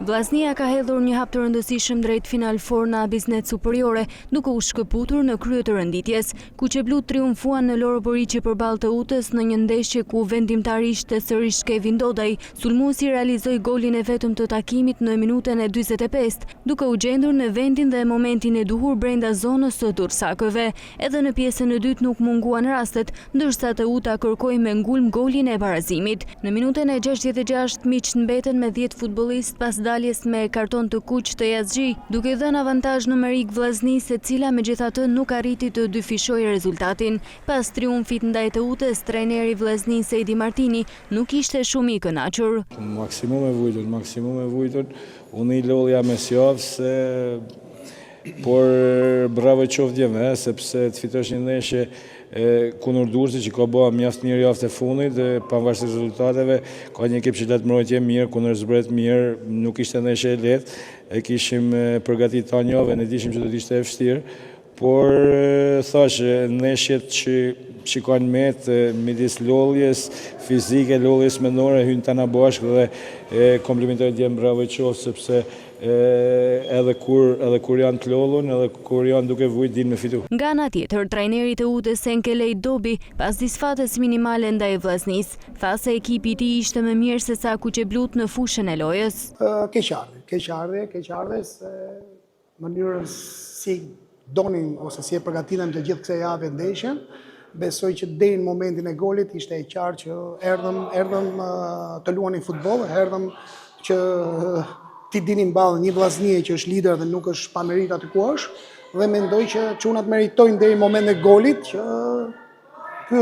Vllaznia ka hedhur një hap të rëndësishëm drejt Final Four në Abisnet Superiore, duke u shkëputur në krye të renditjes. Kuqeblut triumfuan në Loro Boriqi përballë të Utës në një ndeshje ku vendimtari ishte sërish Kevin Dodaj. Sulmuesi realizoi golin e vetëm të takimit në minutën e 45, duke u gjendur në vendin dhe momentin e duhur brenda zonës së Dursakëve. Edhe në pjesën e dytë nuk munguan rastet, ndërsa të Uta kërkoi me ngulm golin e barazimit. Në minutën e 66 miqt mbeten me 10 futbollistë pas daljes me karton të kuq të Yazgji, duke dhënë avantazh numerik vllaznisë, e cila megjithatë nuk arriti të dyfishojë rezultatin. Pas triumfit ndaj të Utës, trajneri i vllaznisë Edi Martini nuk ishte shumë i kënaqur. Maksimum e vujtur, unë i lodhja me sjavë se por bravo qoftë djeme, sepse të fitosh një ndeshje kundër Durrësit që ka bëha mjaft mirë javën e fundit, pavarësisht rezultateve, ka një ekip që lajmëroi mirë, kundër zbret mirë, nuk ishte ndeshje e lehtë, e kishim përgatitur ta javën, ne dishim që do të ishte e vështirë, por thash ndeshjet që shikojnë met midis lodhjes fizike, lodhjes mendore hyn tana bashkë dhe komplimentoj djem bravo qoftë sepse edhe kur janë të lodhur, edhe kur janë duke vujt din me fitu. Nga ana tjetër, trajneri të Utës Enkelej Dobi, pas disfates minimale ndaj vllaznisë, tha se ekipi i tij ishte më mirë se sa Kuqeblut në fushën e lojës. Keqardhje se mënyrën si donin ose si e përgatitëm të gjithë kësaj jave ndeshjen, besoj që deri në momentin e golit ishte e qartë që erdhëm të luanin futboll, erdhëm që ti dinin ballë një vllaznie që është lider dhe nuk është pa merit aty ku është, dhe mendoj që çunat meritojnë deri në momentin e golit që ky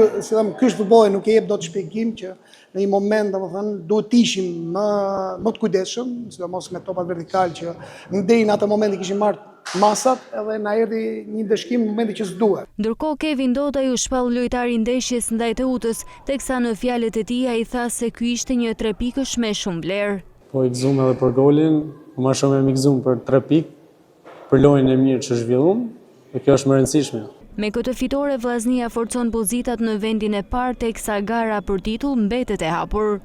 është futbolli, nuk e jep dot shpjegim që në një moment domethënë duhet të ishim më të kujdesshëm, sidomos me topat vertikal që deri në atë moment i kishim marrë masat edhe na erdhi një ndeshkim në momentin që s'duhet. Ndërkohë Kevin Dodaj u shpall lojtari i ndeshjes ndaj të Utës, teksa në fjalët e tij ai tha se ky ishte një 3 pikësh me shumë vlerë. Po i gëzuam edhe për golin, më shumë e gëzuam për 3 pikë, për lojën e mirë që zhvilluam, dhe kjo është më e rëndësishme. Me këtë fitore vllaznia forcon pozitat në vendin e parë, teksa gara për titull mbetet e hapur.